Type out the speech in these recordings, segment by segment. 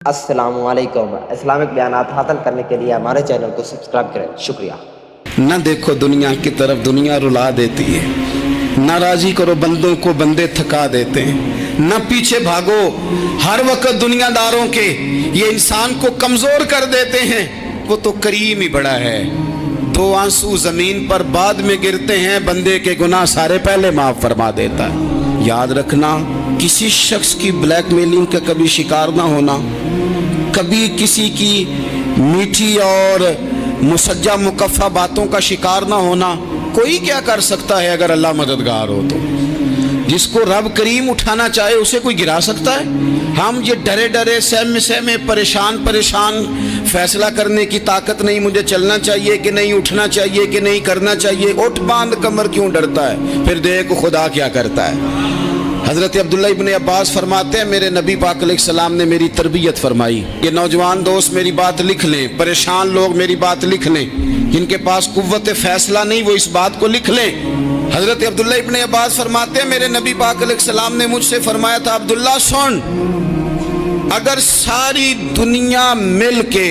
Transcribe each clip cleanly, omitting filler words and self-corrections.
السلام علیکم۔ اسلامک بیانات حاصل کرنے کے لیے ہمارے چینل کو سبسکرائب کریں، شکریہ۔ نہ دیکھو دنیا کی طرف، دنیا رلا دیتی ہے۔ نہ راضی کرو بندوں کو، بندے تھکا دیتے ہیں۔ نہ پیچھے بھاگو ہر وقت دنیا داروں کے، یہ انسان کو کمزور کر دیتے ہیں۔ وہ تو کریم ہی بڑا ہے، دو آنسو زمین پر بعد میں گرتے ہیں، بندے کے گناہ سارے پہلے معاف فرما دیتا ہے۔ یاد رکھنا، کسی شخص کی بلیک میلنگ کا کبھی شکار نہ ہونا، کبھی کسی کی میٹھی اور مسجع مکفہ باتوں کا شکار نہ ہونا۔ کوئی کیا کر سکتا ہے اگر اللہ مددگار ہو تو؟ جس کو رب کریم اٹھانا چاہے اسے کوئی گرا سکتا ہے؟ ہم یہ ڈرے ڈرے سہمے سہمے پریشان فیصلہ کرنے کی طاقت نہیں، مجھے چلنا چاہیے کہ نہیں، اٹھنا چاہیے کہ نہیں، کرنا چاہیے، اٹھ باندھ کمر کیوں ڈرتا ہے؟ پھر دیکھ خدا کیا کرتا ہے۔ حضرت عبداللہ ابن عباس فرماتے ہیں، میرے نبی پاک علیہ السلام نے میری تربیت فرمائی۔ یہ نوجوان دوست میری بات لکھ لیں، پریشان لوگ میری بات لکھ لیں، جن کے پاس قوت فیصلہ نہیں وہ اس بات کو لکھ لیں۔ حضرت عبداللہ ابن عباس فرماتے ہیں، میرے نبی پاک علیہ السلام نے مجھ سے فرمایا تھا، عبداللہ سن، اگر ساری دنیا مل کے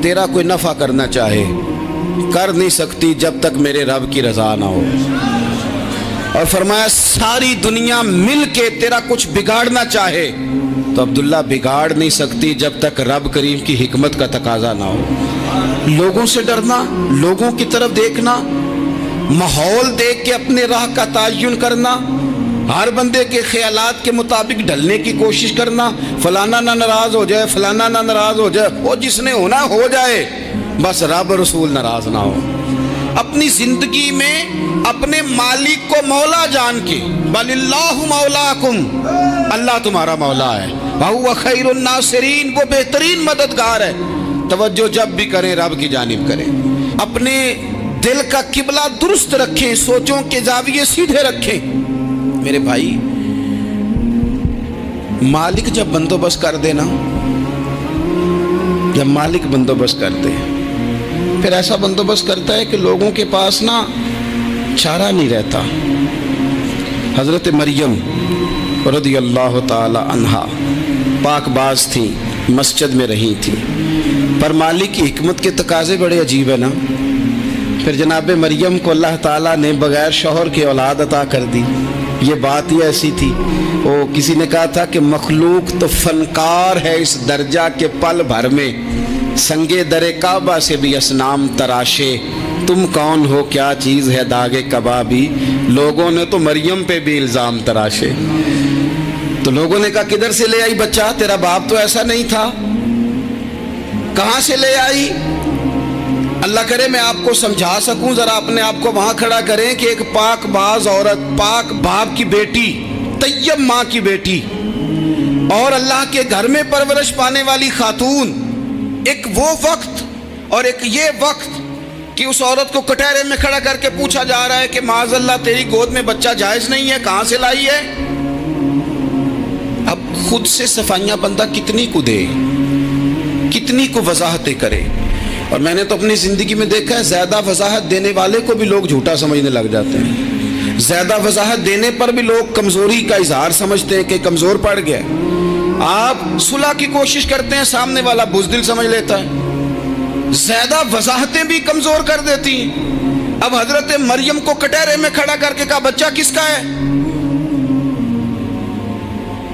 تیرا کوئی نفع کرنا چاہے، کر نہیں سکتی جب تک میرے رب کی رضا نہ ہو۔ اور فرمایا ساری دنیا مل کے تیرا کچھ بگاڑنا چاہے تو عبداللہ بگاڑ نہیں سکتی جب تک رب کریم کی حکمت کا تقاضا نہ ہو۔ لوگوں سے ڈرنا، لوگوں کی طرف دیکھنا، ماحول دیکھ کے اپنے راہ کا تعین کرنا، ہر بندے کے خیالات کے مطابق ڈھلنے کی کوشش کرنا، فلانا نہ ناراض ہو جائے، فلانا نہ ناراض ہو جائے، وہ جس نے ہونا ہو جائے، بس رب رسول ناراض نہ ہو۔ اپنی زندگی میں اپنے مالک کو مولا جان کے، بل اللہ مولاکم، اللہ تمہارا مولا ہے، وہو خیر الناصرین، وہ بہترین مددگار ہے۔ توجہ جب بھی کریں رب کی جانب کریں، اپنے دل کا قبلہ درست رکھیں، سوچوں کے زاویے سیدھے رکھیں۔ میرے بھائی، مالک جب بندوبست کر دے نا، جب مالک بندوبست کر دے، پھر ایسا بندوبست کرتا ہے کہ لوگوں کے پاس نا چارہ نہیں رہتا۔ حضرت مریم رضی اللہ تعالی عنہا پاک باز تھیں، مسجد میں رہی تھیں، پر مالک کی حکمت کے تقاضے بڑے عجیب ہے نا۔ پھر جناب مریم کو اللہ تعالیٰ نے بغیر شوہر کے اولاد عطا کر دی۔ یہ بات ہی ایسی تھی، وہ کسی نے کہا تھا کہ مخلوق تو فنکار ہے اس درجہ کے پل بھر میں سنگے در کعبہ سے بھی اصنام تراشے، تم کون ہو کیا چیز ہے داغے کبابی، لوگوں نے تو مریم پہ بھی الزام تراشے۔ تو لوگوں نے کہا کدھر سے لے آئی بچہ، تیرا باپ تو ایسا نہیں تھا، کہاں سے لے آئی؟ اللہ کرے میں آپ کو سمجھا سکوں، ذرا اپنے آپ کو وہاں کھڑا کریں کہ ایک پاک باز عورت، پاک باپ کی بیٹی، طیب ماں کی بیٹی، اور اللہ کے گھر میں پرورش پانے والی خاتون، ایک وہ وقت اور ایک یہ وقت کہ اس عورت کو کٹہرے میں کھڑا کر کے پوچھا جا رہا ہے کہ معاذ اللہ تیری گود میں بچہ جائز نہیں ہے، کہاں سے لائی ہے؟ اب خود سے صفائیاں بندہ کتنی کو دے، کتنی کو وضاحتیں کرے۔ اور میں نے تو اپنی زندگی میں دیکھا ہے، زیادہ وضاحت دینے والے کو بھی لوگ جھوٹا سمجھنے لگ جاتے ہیں، زیادہ وضاحت دینے پر بھی لوگ کمزوری کا اظہار سمجھتے ہیں کہ کمزور پڑ گیا۔ آپ صلح کی کوشش کرتے ہیں، سامنے والا بزدل سمجھ لیتا ہے، زیادہ وضاحتیں بھی کمزور کر دیتی ہیں۔ اب حضرت مریم کو کٹہرے میں کھڑا کر کے کہا بچہ کس کا ہے؟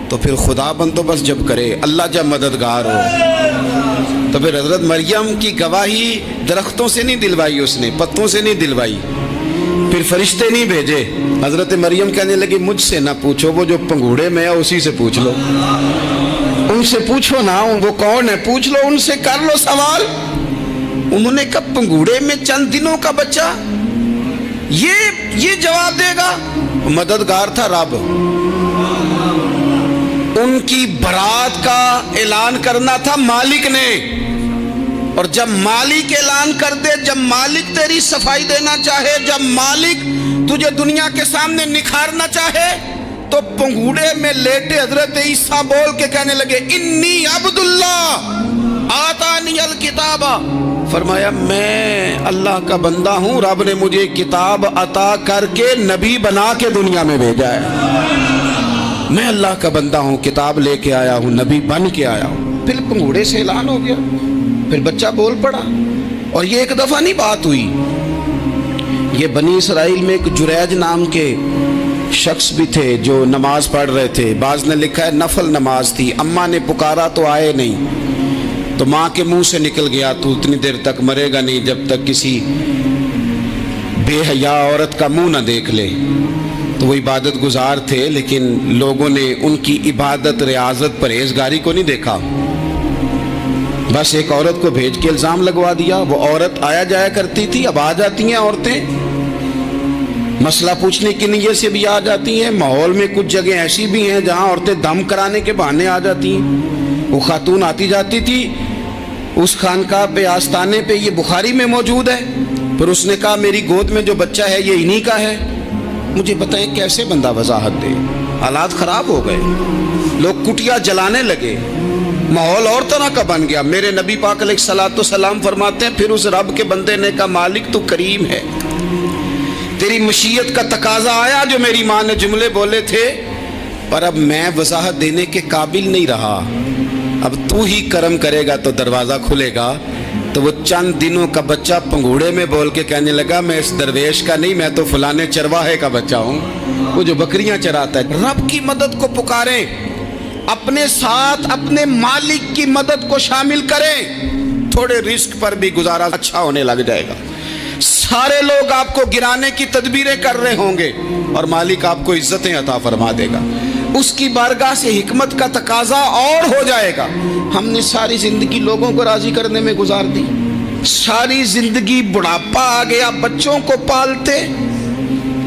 تو پھر خدا بندوبست جب کرے، اللہ جب مددگار ہو، تو پھر حضرت مریم کی گواہی درختوں سے نہیں دلوائی، اس نے پتوں سے نہیں دلوائی، پھر فرشتے نہیں بھیجے۔ حضرت مریم کہنے لگی مجھ سے نہ پوچھو، وہ جو پنگوڑے میں ہے اسی سے پوچھ لو، ان سے پوچھو نا، وہ کون ہے پوچھ لو، ان سے کر لو سوال۔ انہوں نے کہا پنگوڑے میں چند دنوں کا بچہ یہ جواب دے گا؟ مددگار تھا رب، ان کی برات کا اعلان کرنا تھا مالک نے، اور جب مالک اعلان کر دے، جب مالک تیری صفائی دینا چاہے، جب مالک تجھے دنیا کے سامنے نکھارنا چاہے، تو پنگوڑے میں لیٹے حضرت عیسیٰ بول کے کہنے لگے انی عبداللہ آتانی الکتاب، فرمایا میں اللہ کا بندہ ہوں، رب نے مجھے کتاب عطا کر کے نبی بنا کے دنیا میں بھیجا ہے، میں اللہ کا بندہ ہوں، کتاب لے کے آیا ہوں، نبی بن کے آیا ہوں۔ پھر پنگوڑے سے اعلان ہو گیا، پھر بچہ بول پڑا. اور یہ ایک دفعہ نہیں بات ہوئی، یہ بنی اسرائیل میں ایک جریج نام کے شخص بھی تھے جو نماز پڑھ رہے تھے. بعض نے لکھا ہے نفل نماز تھی. اماں نے پکارا تو آئے نہیں، تو ماں کے منہ سے نکل گیا تو اتنی دیر تک مرے گا نہیں جب تک کسی بے حیا عورت کا منہ نہ دیکھ لے. تو وہ عبادت گزار تھے، لیکن لوگوں نے ان کی عبادت، ریاضت، پرہیزگاری کو نہیں دیکھا. بس ایک عورت کو بھیج کے الزام لگوا دیا. وہ عورت آیا جایا کرتی تھی، اب آ جاتی ہیں عورتیں، مسئلہ پوچھنے کی نیت سے بھی آ جاتی ہیں. ماحول میں کچھ جگہ ایسی بھی ہیں جہاں عورتیں دم کرانے کے بہانے آ جاتی ہیں. وہ خاتون آتی جاتی تھی اس خانقاہ پہ، آستانے پہ، یہ بخاری میں موجود ہے. پھر اس نے کہا میری گود میں جو بچہ ہے یہ انہی کا ہے. مجھے بتائیں کیسے بندہ وضاحت دے؟ حالات خراب ہو گئے، لوگ کٹیا جلانے لگے، ماحول اور طرح کا بن گیا. میرے نبی پاک علیہ الصلوۃ والسلام فرماتے ہیں پھر اس رب کے بندے نے کہا مالک تو کریم ہے، تیری مشیت کا تقاضا آیا جو میری ماں نے جملے بولے تھے، پر اب میں وضاحت دینے کے قابل نہیں رہا، اب تو ہی کرم کرے گا تو دروازہ کھلے گا. تو وہ چند دنوں کا بچہ پنگوڑے میں بول کے کہنے لگا میں اس درویش کا نہیں، میں تو فلانے چرواہے کا بچہ ہوں، وہ جو بکریاں چراتا ہے. رب کی مدد کو پکاریں، اپنے ساتھ اپنے مالک کی مدد کو شامل کریں، تھوڑے رزق پر بھی گزارا اچھا ہونے لگ جائے گا. سارے لوگ آپ کو گرانے کی تدبیریں کر رہے ہوں گے اور مالک آپ کو عزتیں عطا فرما دے گا. اس کی بارگاہ سے حکمت کا تقاضا اور ہو جائے گا. ہم نے ساری زندگی لوگوں کو راضی کرنے میں گزار دی، ساری زندگی بڑھاپا آ گیا بچوں کو پالتے،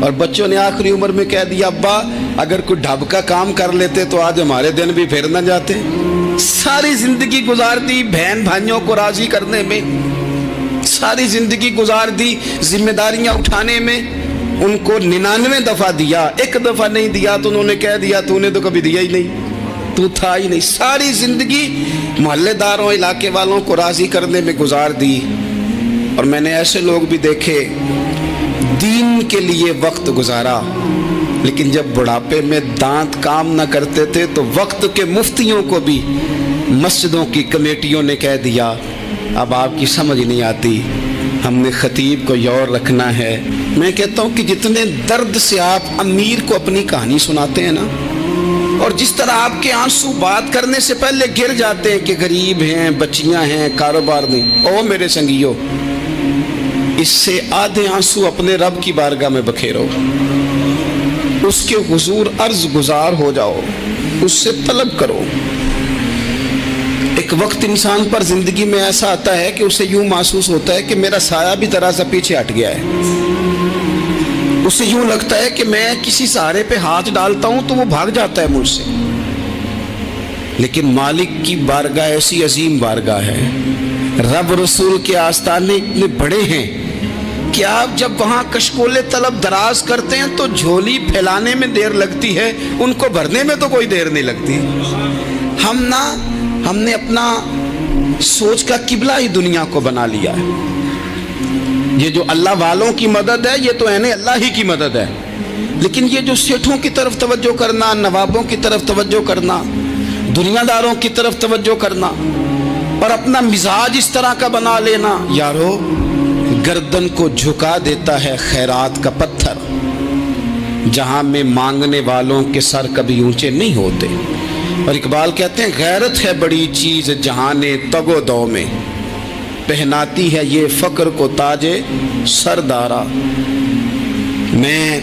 اور بچوں نے آخری عمر میں کہہ دیا ابا اگر کوئی ڈھب کا کام کر لیتے تو آج ہمارے دن بھی پھر نہ جاتے. ساری زندگی گزار دی بہن بھائیوں کو راضی کرنے میں، ساری زندگی گزار دی ذمہ داریاں اٹھانے میں. ان کو 99 دفعہ دیا، ایک دفعہ نہیں دیا تو انہوں نے کہہ دیا تو نے تو کبھی دیا ہی نہیں، تو تھا ہی نہیں. ساری زندگی محلے داروں، علاقے والوں کو راضی کرنے میں گزار دی. اور میں نے ایسے لوگ بھی دیکھے دین کے لیے وقت گزارا، لیکن جب بڑھاپے میں دانت کام نہ کرتے تھے تو وقت کے مفتیوں کو بھی مسجدوں کی کمیٹیوں نے کہہ دیا اب آپ کی سمجھ نہیں آتی، ہم نے خطیب کو یور رکھنا ہے. میں کہتا ہوں کہ جتنے درد سے آپ امیر کو اپنی کہانی سناتے ہیں نا، اور جس طرح آپ کے آنسو بات کرنے سے پہلے گر جاتے ہیں کہ غریب ہیں، بچیاں ہیں، کاروبار نہیں، او میرے سنگیو، اس سے آدھے آنسو اپنے رب کی بارگاہ میں بکھیرو، اس کے حضور عرض گزار ہو جاؤ، اس سے طلب کرو. ایک وقت انسان پر زندگی میں ایسا آتا ہے کہ اسے یوں محسوس ہوتا ہے کہ میرا سایہ بھی ذرا سا پیچھے ہٹ گیا ہے. اسے یوں لگتا ہے کہ میں کسی سہارے پہ ہاتھ ڈالتا ہوں تو وہ بھاگ جاتا ہے مجھ سے. لیکن مالک کی بارگاہ ایسی عظیم بارگاہ ہے، رب رسول کے آستانے اتنے بڑے ہیں کہ آپ جب وہاں کشکول طلب دراز کرتے ہیں تو جھولی پھیلانے میں دیر لگتی ہے، ان کو بھرنے میں تو کوئی دیر نہیں لگتی. ہم نے اپنا سوچ کا قبلہ ہی دنیا کو بنا لیا ہے. یہ جو اللہ والوں کی مدد ہے یہ تو عین اللہ ہی کی مدد ہے، لیکن یہ جو سیٹھوں کی طرف توجہ کرنا، نوابوں کی طرف توجہ کرنا، دنیا داروں کی طرف توجہ کرنا اور اپنا مزاج اس طرح کا بنا لینا، یارو گردن کو جھکا دیتا ہے خیرات کا پتھر، جہاں میں مانگنے والوں کے سر کبھی اونچے نہیں ہوتے. اور اقبال کہتے ہیں غیرت ہے بڑی چیز جہان تگ و دو میں، پہناتی ہے یہ فقر کو تاج سردارا. میں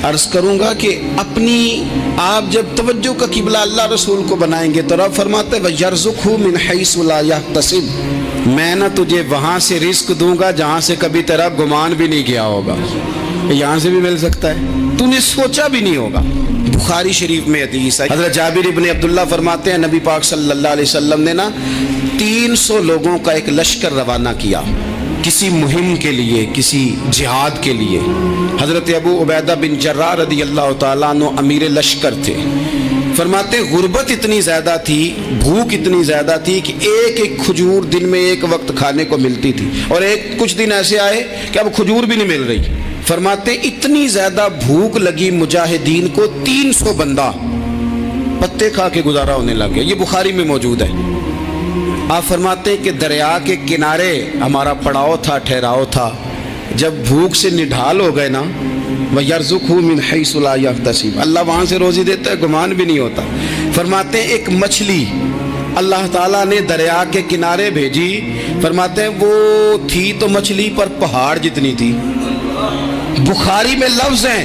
عرض کروں گا کہ اپنی آپ جب توجہ کا قبلہ اللہ رسول کو بنائیں گے تو رب فرماتے ہیں وَيَرْزُقْهُ مِنْ حَيْثُ لَا يَحْتَسِبُ، میں نہ تجھے وہاں سے رزق دوں گا جہاں سے کبھی تیرا گمان بھی نہیں کیا ہوگا. یہاں سے بھی مل سکتا ہے، تو نے سوچا بھی نہیں ہوگا. بخاری شریف میں حدیث ہے، حضرت جابر ابن عبداللہ فرماتے ہیں نبی پاک صلی اللہ علیہ وسلم نے 300 لوگوں کا ایک لشکر روانہ کیا کسی مہم کے لیے، کسی جہاد کے لیے. حضرت ابو عبیدہ بن جراح رضی اللہ تعالیٰ عنہ امیر لشکر تھے. فرماتے غربت اتنی زیادہ تھی، بھوک اتنی زیادہ تھی کہ ایک ایک کھجور دن میں ایک وقت کھانے کو ملتی تھی، اور کچھ دن ایسے آئے کہ اب کھجور بھی نہیں مل رہی. فرماتے اتنی زیادہ بھوک لگی مجاہدین کو 300 بندہ پتے کھا کے گزارا ہونے لگ گیا. یہ بخاری میں موجود ہے. आप फरमाते हैं कि दरिया के किनारे हमारा पड़ाव था, ठहराव था। जब भूख से निढाल हो गए ना, वयरज़ुक़हु मिन हैसु ला यहतसिब, अल्लाह वहाँ से रोज़ी देता है, गुमान भी नहीं होता। फरमाते हैं एक मछली अल्लाह ताला ने दरिया के किनारे भेजी, फरमाते हैं वो थी तो मछली पर पहाड़ जितनी थी। बुखारी में लफ्ज़ हैं,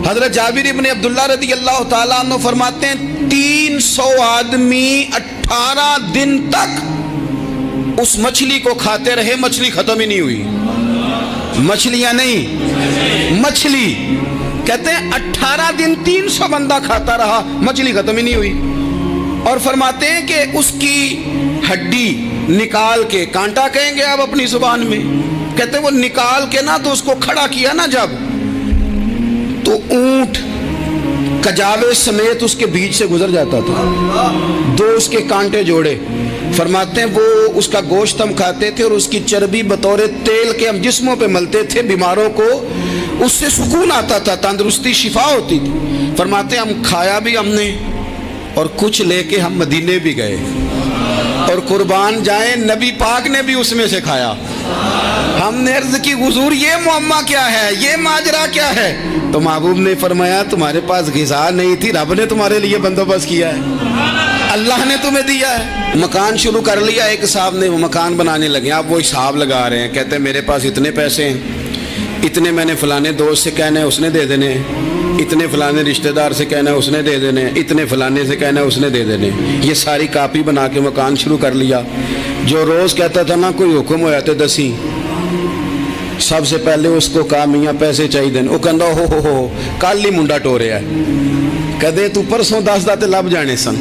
हज़रत जाबिर इब्न अब्दुल्लाह रज़ी अल्लाह ताला अन्हु फरमाते हैं 300 आदमी 18 दिन तक उस मछली को खाते रहे, मछली खत्म ही नहीं हुई। मछलियां नहीं, मछली। कहते हैं 18 दिन 300 बंदा खाता रहा, मछली खत्म ही नहीं हुई। और फरमाते हैं कि उसकी हड्डी निकाल के, कांटा कहेंगे आप अपनी जुबान में, कहते हैं वो निकाल के ना तो उसको खड़ा किया ना जब, तो ऊंट कजावे समेत उसके बीच से गुजर जाता था, दो उसके कांटे जोड़े। फरमाते हैं वो उसका गोश्त हम खाते थे और उसकी चर्बी बतौर तेल के हम जिस्मों पे मलते थे, बीमारों को उससे सुकून आता था, तंदुरुस्ती शिफा होती थी। फरमाते हैं हम खाया भी हमने और कुछ लेके हम मदीने भी गए, और कुर्बान जाए नबी पाक ने भी उसमें से खाया। हमने अर्ज की हुजूर ये मुअम्मा क्या है, ये माजरा क्या है? तो महबूब ने फरमाया तुम्हारे पास ग़िज़ा नहीं थी, रब ने तुम्हारे लिए बंदोबस्त किया है, अल्लाह ने तुम्हें दिया है। मकान शुरू कर लिया, एक साहब ने वो मकान बनाने लगे, आप वो हिसाब लगा रहे हैं, कहते हैं मेरे पास इतने पैसे हैं, इतने मैंने फलाने दोस्त से कहना है उसने दे देने, इतने फलाने रिश्तेदार से कहना है उसने दे देने, इतने फलाने से कहना है उसने दे देने। ये सारी कापी बना के मकान शुरू कर लिया। जो रोज़ कहता था ना कोई हुक्म हो जाते दसी, सबसे पहले उसको कहा मियाँ पैसे चाहिए, वो कहता हो कल ही मुंडा टोरे है, कदे तू परसों 10 दाते लब जाने सन।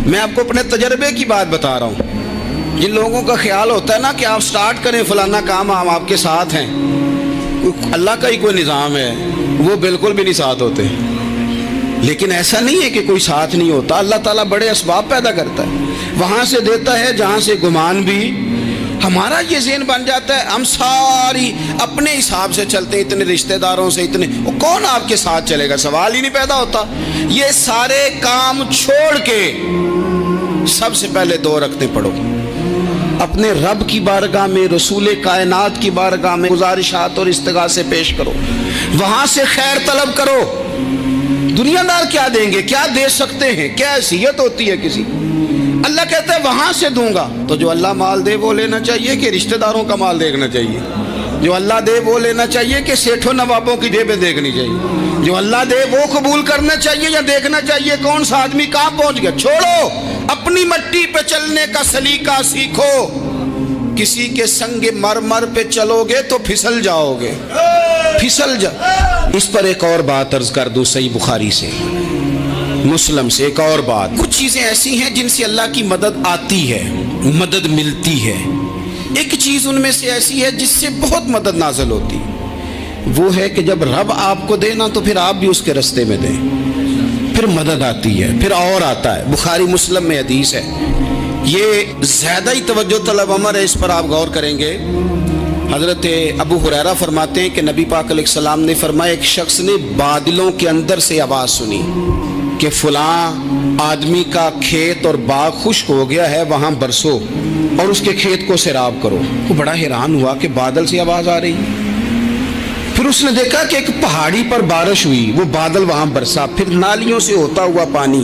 मैं आपको अपने तजर्बे की बात बता रहा हूँ। जिन लोगों का ख्याल होता है ना कि आप स्टार्ट करें फलाना काम, हम आपके साथ हैं, अल्लाह का ही कोई निज़ाम है, वो बिल्कुल भी नहीं साथ होते। लेकिन ऐसा नहीं है कि कोई साथ नहीं होता, अल्लाह ताला बड़े असबाब पैदा करता है, वहाँ से देता है जहाँ से गुमान भी। हमारा ये ज़हन बन जाता है, हम सारी अपने हिसाब से चलते हैं, इतने रिश्तेदारों से, इतने, वो कौन आपके साथ चलेगा, सवाल ही नहीं पैदा होता। ये सारे काम छोड़ के सबसे पहले 2 रकते पढ़ो, अपने रब की बारगाह में, रसूल कायनात की बारगाह में गुजारिशात और इस्तिगासे पेश करो, वहां से खैर तलब करो। दुनियादार क्या देंगे, क्या दे सकते हैं, क्या हैसियत होती है किसी। अल्लाह कहता है वहां से दूंगा, तो जो अल्लाह माल दे वो लेना चाहिए कि रिश्तेदारों का माल देखना चाहिए? जो अल्लाह दे वो लेना चाहिए कि सेठों नवाबों की जेबें देखनी चाहिए? जो अल्लाह दे वो कबूल करना चाहिए या देखना चाहिए कौन सा आदमी कहाँ पहुंच गया? छोड़ो, अपनी मट्टी पे चलने का सलीका सीखो। किसी के संग मरमर पे चलोगे तो फिसल जाओगे, फिसल जा। इस पर एक और बात अर्ज कर दूं, सही बुखारी से, मुस्लिम से एक और बात। कुछ चीजें ऐसी हैं जिनसे अल्लाह की मदद आती है, मदद मिलती है। एक चीज उनमें से ऐसी है जिससे बहुत मदद नाज़िल होती, वो है कि जब रब आपको देना तो फिर आप भी उसके रास्ते में दें, फिर मदद आती है, फिर और आता है। बुखारी मुस्लिम में हदीस है, ये ज़्यादा ही तवज्जो तलब अमर है, इस पर आप गौर करेंगे। हज़रत अबू हुरैरा फरमाते हैं कि नबी पाक अलैहिस्सलाम ने फरमाया एक शख्स ने बादलों के अंदर से आवाज़ सुनी कि फ़लाँ आदमी का खेत और बाग खुश्क हो गया है, वहाँ बरसो और उसके खेत को सैराब करो। वो बड़ा हैरान हुआ कि बादल से आवाज़ आ रही। फिर उसने देखा कि एक पहाड़ी पर बारिश हुई, वो बादल वहाँ बरसा, फिर नालियों से होता हुआ पानी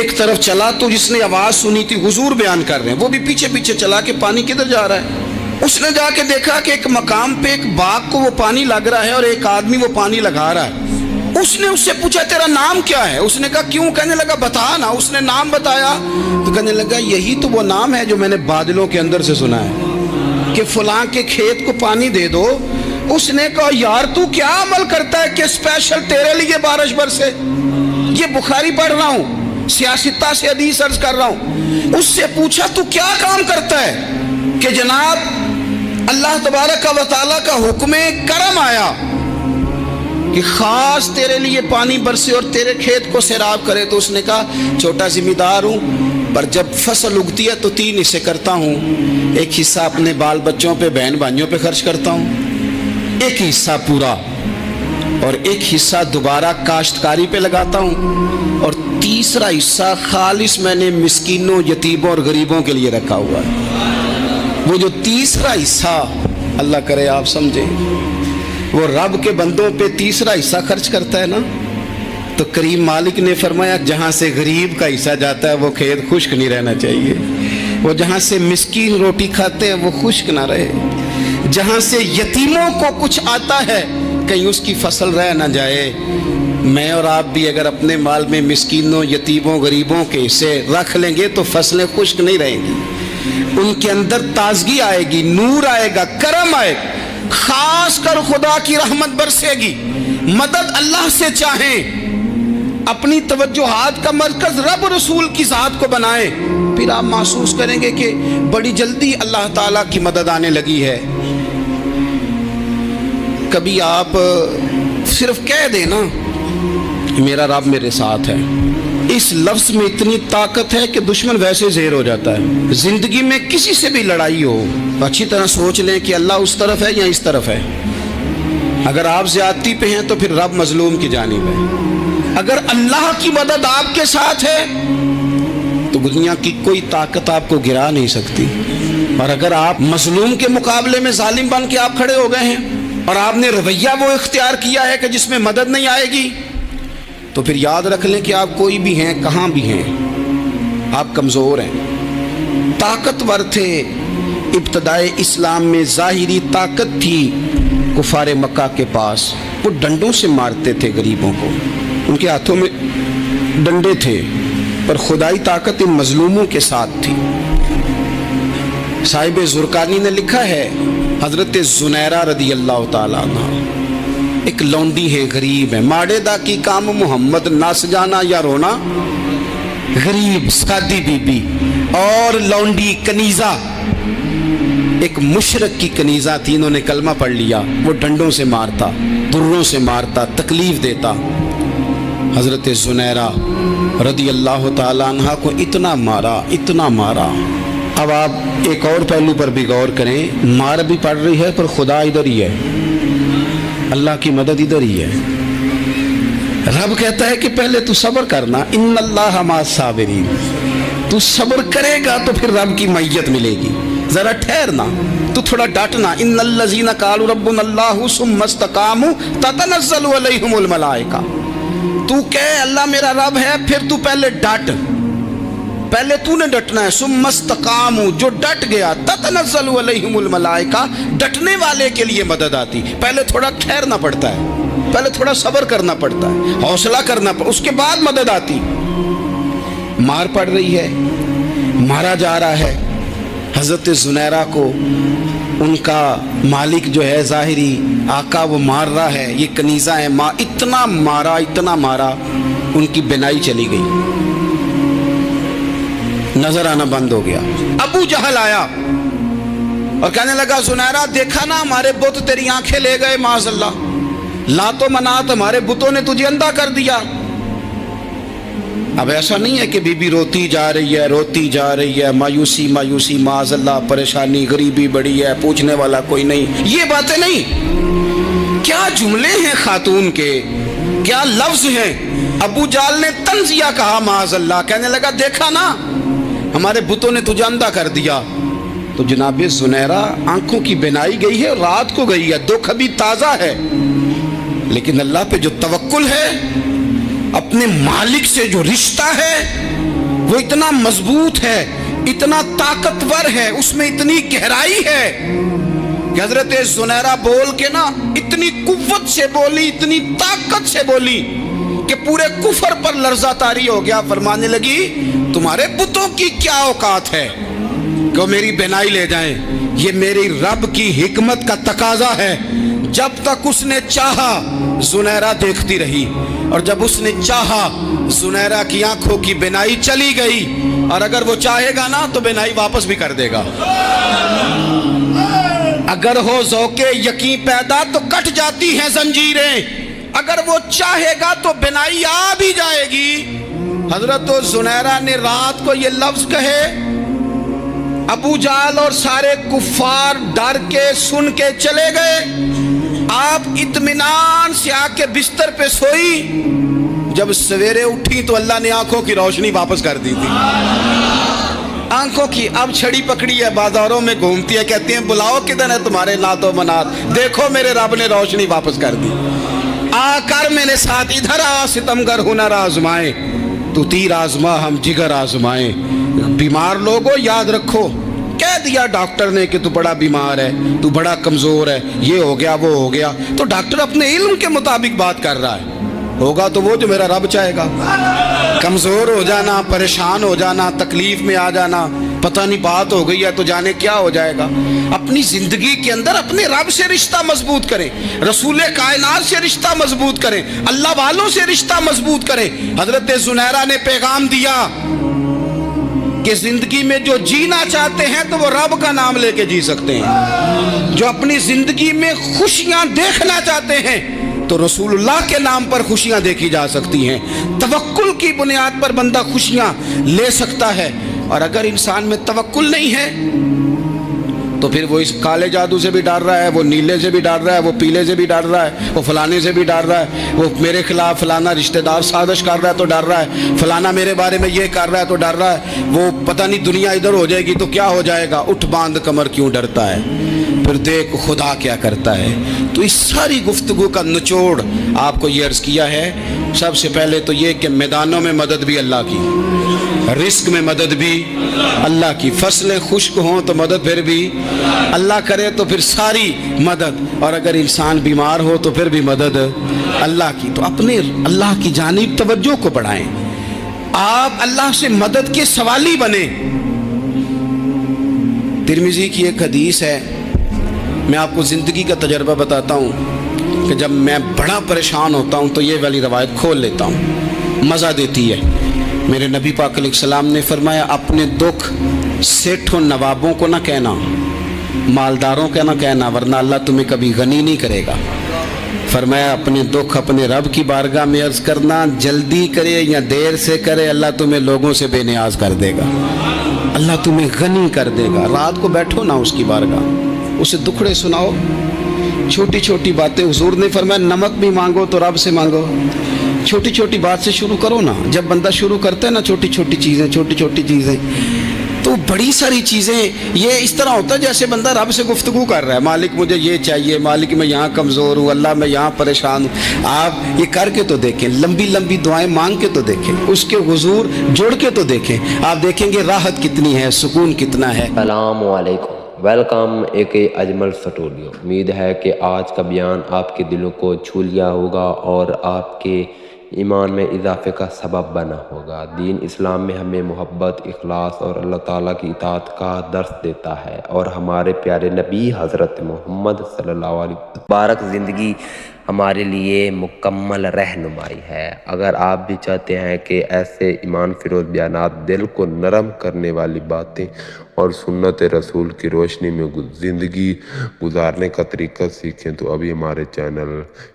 एक तरफ चला। तो जिसने आवाज़ सुनी थी, हुजूर बयान कर रहे हैं, वो भी पीछे पीछे चला कि पानी किधर जा रहा है। उसने जाके देखा कि एक मकाम पे एक बाग को वो पानी लग रहा है और एक आदमी वो पानी लगा रहा है। उसने उससे पूछा तेरा नाम क्या है? उसने कहा क्यों? कहने लगा बता ना। उसने नाम बताया तो कहने लगा यही तो वो नाम है जो मैंने बादलों के अंदर से सुना है कि फलां के खेत को पानी दे दो। उसने कहा यार तू क्या अमल करता है कि स्पेशल तेरे लिए बारिश बरसे? ये बुखारी पढ़ रहा हूँ, सियासता से हदीस अर्ज कर रहा हूँ। उससे पूछा तू क्या काम करता है कि जनाब अल्लाह तबारक व तआला का हुक्म करम आया कि खास तेरे लिए पानी बरसे और तेरे खेत को सैराब करे। तो उसने कहा छोटा जिम्मेदार हूँ, पर जब फसल उगती है तो 3 हिस्से करता हूँ। एक हिस्सा अपने बाल बच्चों पे, बहन भाइयों पे खर्च करता हूँ, एक हिस्सा पूरा, और एक हिस्सा दोबारा काश्तकारी पे लगाता हूँ, और तीसरा हिस्सा खालिस मैंने मिस्कीनों, यतीमों और गरीबों के लिए रखा हुआ है। वो जो तीसरा हिस्सा, अल्लाह करे आप समझे, वो रब के बंदों पे तीसरा हिस्सा खर्च करता है ना, तो करीम मालिक ने फरमाया जहाँ से गरीब का हिस्सा जाता है वो खेत खुश्क नहीं रहना चाहिए, वो जहाँ से मिस्कीन रोटी खाते हैं वो खुश्क ना रहे, जहाँ से यतीमों को कुछ आता है कहीं उसकी फसल रह ना जाए। मैं और आप भी अगर अपने माल में मिस्कीनों, यतीमों, गरीबों के हिस्से रख लेंगे तो फसलें खुश्क नहीं रहेंगी, उनके अंदर ताजगी आएगी, नूर आएगा, करम आएगा, खास कर खुदा की रहमत बरसेगी। मदद अल्लाह से चाहें, अपनी तवज्जुहात का मरकज रब रसूल की ज़ात को बनाए, फिर आप महसूस करेंगे कि बड़ी जल्दी अल्लाह ताला की मदद आने लगी है। कभी आप सिर्फ कह देना मेरा रब मेरे साथ है, इस लफ्ज़ में इतनी ताकत है कि दुश्मन वैसे ज़ेर हो जाता है। ज़िंदगी में किसी से भी लड़ाई हो, अच्छी तरह सोच लें कि अल्लाह उस तरफ है या इस तरफ है। अगर आप ज़्यादती पे हैं तो फिर रब मजलूम की जानिब है। अगर अल्लाह की मदद आपके साथ है तो दुनिया की कोई ताकत आपको गिरा नहीं सकती। और अगर आप मजलूम के मुकाबले में जालिम बन के आप खड़े हो गए हैं और आपने रवैया वो इख्तियार किया है कि जिसमें मदद नहीं आएगी, तो फिर याद रख लें कि आप कोई भी हैं, कहाँ भी हैं, आप कमज़ोर हैं। ताकतवर थे, इब्तदाए इस्लाम में ज़ाहिरी ताकत थी कुफार मक्का के पास, वो डंडों से मारते थे गरीबों को, उनके हाथों में डंडे थे, पर खुदाई ताकत इन मजलूमों के साथ थी। साहिब ज़ुरकानी ने लिखा है, हज़रत ज़ुनैरा रदी अल्लाह ताला अन्हा एक लौंडी है, गरीब है, माड़े दा की काम मोहम्मद नस जाना या रोना, गरीब सादी बीबी और लौंडी कनीज़ा, एक मुशरक की कनीज़ा थी, इन्होंने कलमा पढ़ लिया, वो डंडों से मारता, दुर्रों से मारता, तकलीफ देता। हज़रत ज़ुनैरा रदी अल्लाह ताला अन्हा को इतना मारा, इतना मारा। अब आप एक और पहलू पर भी गौर करें, मार भी पड़ रही है पर खुदा इधर ही है, अल्लाह की मदद इधर ही है। रब कहता है कि पहले तू सब्र करना, इन्नल्लाह माअस साबिरीन, तू सब्र करेगा तो फिर रब की मैयत मिलेगी, जरा ठहरना, तू थोड़ा डटना। इन्नल्लज़ीना क़ालू रब्बुनल्लाहु सुम्मा इस्तक़ामू ततनज़्ज़लु अलैहिमुल मलाइका, तू कह अल्लाह मेरा रब है, फिर तू पहले डट, पहले तूने डटना है। सुम्मा इस्तक़ामू, जो डट गया, ततनज़्ज़लु अलैहिमुल मलाइका, डटने वाले के लिए मदद आती। पहले थोड़ा ठहरना पड़ता है, पहले थोड़ा सब्र करना पड़ता है, हौसला करना पड़ता, उसके बाद मदद आती। मार पड़ रही है, मारा जा रहा है। हज़रत ज़ुनैरा को उनका मालिक जो है ज़ाहिरी आका वो मार रहा है, ये कनीज़ा है, माँ इतना मारा, इतना मारा, उनकी बिनाई चली गई, नजर आना बंद हो गया। अबू जहल आया और कहने लगा, ज़ुनैरा देखा ना हमारे बुत तेरी आंखें ले गए, माज़अल्लाह, लातो मनात हमारे बुतों ने तुझे अंधा कर दिया। अब ऐसा नहीं है कि बीबी रोती जा रही है, रोती जा रही है, मायूसी मायूसी, माज़अल्लाह, परेशानी, गरीबी बड़ी है, पूछने वाला कोई नहीं, ये बातें नहीं। क्या जुमले हैं खातून के, क्या लफ्ज हैं। अबू जाल ने तंजिया कहा, माज़अल्लाह, कहने लगा देखा ना हमारे बुतों ने तुझे अंधा कर दिया। तो जनाब ज़ुनैरा आंखों की बिनाई गई है, रात को गई है, दुख अभी ताज़ा है, लेकिन अल्लाह पे जो तवक्कुल है, अपने मालिक से जो रिश्ता है वो इतना मजबूत है, इतना ताकतवर है, उसमें इतनी गहराई है कि हज़रत ज़ुनैरा बोल के ना इतनी कुव्वत से बोली, इतनी ताकत से बोली कि पूरे कुफर पर लर्जा तारी हो गया। फरमाने लगी, तुम्हारे बुतों की क्या औकात है कि वो मेरी बिनाई ले जाएं, ये मेरी रब की हिकमत का तकाजा है। जब तक उसने चाहा ज़ुनैरा देखती रही, और जब उसने चाहा ज़ुनैरा की आंखों की बिनाई चली गई, और अगर वो चाहेगा ना तो बिनाई वापस भी कर देगा। अगर हो ज़ौक़े यकीन पैदा तो कट जाती हैं जंजीरें, अगर वो चाहेगा तो बिनाई आ भी जाएगी। हजरत ज़ुनैरा ने रात को ये लफ्ज कहे, अबू जाल और सारे कुफ्फार डर के सुन के चले गए। आप इत्मीनान से आके बिस्तर पे सोई, जब सवेरे उठी तो अल्लाह ने आंखों की रोशनी वापस कर दी थी। आंखों की अब छड़ी पकड़ी है, बाजारों में घूमती है, कहती है बुलाओ किधर है तुम्हारे नातो मनात, देखो मेरे रब ने रोशनी वापस कर दी। आकर मेरे साथ इधर आ, सितमगर हुनर आजमाए, तू तीर आजमा हम जिगर आजमाए। बीमार लोगों याद रखो, कह दिया डॉक्टर ने कि तू बड़ा बीमार है, तू बड़ा कमजोर है, ये हो गया वो हो गया, तो डॉक्टर अपने इल्म के मुताबिक बात कर रहा है। होगा तो वो जो मेरा रब चाहेगा। कमजोर हो जाना, परेशान हो जाना, तकलीफ में आ जाना, पता नहीं बात हो गई है तो जाने क्या हो जाएगा। अपनी जिंदगी के अंदर अपने रब से रिश्ता मजबूत करें, रसूल कायनात से रिश्ता मजबूत करें, अल्लाह वालों से रिश्ता मजबूत करें। हजरत जुनैरा ने पैगाम दिया कि जिंदगी में जो जीना चाहते हैं तो वो रब का नाम लेके जी सकते हैं। जो अपनी जिंदगी में खुशियां देखना चाहते हैं तो रसूलुल्लाह के नाम पर खुशियां देखी जा सकती हैं। तवक्कुल की बुनियाद पर बंदा खुशियां ले सकता है। और अगर इंसान में तवक्कुल नहीं है तो फिर वो इस काले जादू से भी डर रहा है, वो नीले से भी डर रहा है, वो पीले से भी डर रहा है, वो फलाने से भी डर रहा है, वो मेरे खिलाफ फलाना रिश्तेदार साजिश कर रहा है तो डर रहा है, फलाना मेरे बारे में ये कर रहा है तो डर रहा है, वो पता नहीं दुनिया इधर हो जाएगी तो क्या हो जाएगा, उठ बांध कमर क्यों डरता है, फिर देख खुदा क्या करता है। तो इस सारी गुफ्तगू का निचोड़ आपको ये अर्ज़ किया है। सबसे पहले तो ये कि मैदानों में मदद भी अल्लाह की, रिस्क में मदद भी अल्लाह की, फसलें खुश्क हों तो मदद फिर भी अल्लाह करे, तो फिर सारी मदद, और अगर इंसान बीमार हो तो फिर भी मदद अल्लाह की। तो अपने अल्लाह की जानिब तवज्जो को बढ़ाएं, आप अल्लाह से मदद के सवाली बने। तिरमिज़ी की एक हदीस है, मैं आपको ज़िंदगी का तजर्बा बताता हूँ कि जब मैं बड़ा परेशान होता हूँ तो ये वाली रवायत खोल लेता हूँ, मज़ा देती है। मेरे नबी पाक अलैहिस्सलाम ने फरमाया, अपने दुख सेठों नवाबों को ना कहना, मालदारों का ना कहना, वरना अल्लाह तुम्हें कभी गनी नहीं करेगा। फरमाया अपने दुख अपने रब की बारगाह में अर्ज़ करना, जल्दी करे या देर से करे, अल्लाह तुम्हें लोगों से बेनियाज कर देगा, अल्लाह तुम्हें गनी कर देगा। रात को बैठो ना उसकी बारगाह, उसे दुखड़े सुनाओ, छोटी छोटी बातें। हुजूर ने फरमाया नमक भी मांगो तो रब से मांगो, छोटी छोटी बात से शुरू करो ना। जब बंदा शुरू करता है ना छोटी छोटी चीज़ें, तो बड़ी सारी चीज़ें ये इस तरह होता है जैसे बंदा रब से गुफ्तगू कर रहा है, मालिक मुझे ये चाहिए, मालिक मैं यहाँ कमज़ोर हूँ, अल्लाह मैं यहाँ परेशान हूँ। आप ये करके तो देखें, लंबी लंबी दुआएं मांग के तो देखें, उसके हुजूर जुड़ के तो देखें, आप देखेंगे राहत कितनी है, सुकून कितना है। अस्सलाम वालेकुम, वेलकम एक अजमल स्टूडियो। उम्मीद है कि आज का बयान आपके दिलों को छू लिया होगा और आपके ईमान में इजाफे का सबब बना होगा। दीन इस्लाम में हमें मोहब्बत, इखलास और अल्लाह ताला की इताअत का दर्स देता है और हमारे प्यारे नबी हज़रत मोहम्मद सल्लल्लाहु अलैहि वसल्लम मुबारक ज़िंदगी हमारे लिए मुकम्मल रहनुमाई है। अगर आप भी चाहते हैं कि ऐसे ईमान फिरोज़ बयानात, दिल को नरम करने वाली बातें और सुन्नत रसूल की रोशनी में ज़िंदगी गुजारने का तरीका सीखें तो अभी हमारे चैनल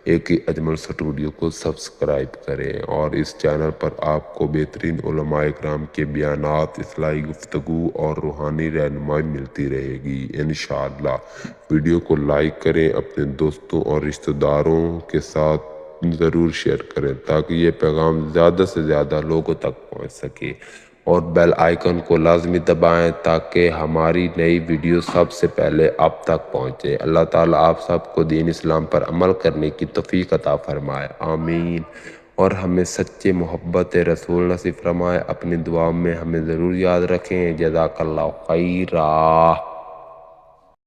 एक ही अजमल स्टूडियो को सब्सक्राइब करें। और इस चैनल पर आपको बेहतरीन उलमाए किराम के बयानात, इस्लाही गुफ्तगू और रूहानी रहनुमाई मिलती रहेगी इंशाअल्लाह। वीडियो को लाइक करें, अपने दोस्तों और रिश्तेदारों के साथ ज़रूर शेयर करें ताकि ये पैगाम ज़्यादा से ज़्यादा लोगों तक पहुँच सके, और बेल आइकन को लाजमी दबाएं ताकि हमारी नई वीडियो सबसे पहले आप तक पहुँचे। अल्लाह ताला आप सबको दीन इस्लाम पर अमल करने की तौफीक अता फरमाए, आमीन। और हमें सच्चे मोहब्बत रसूल नसीब फरमाए। अपनी दुआ में हमें ज़रूर याद रखें। जज़ाकल्लाहु खैरा।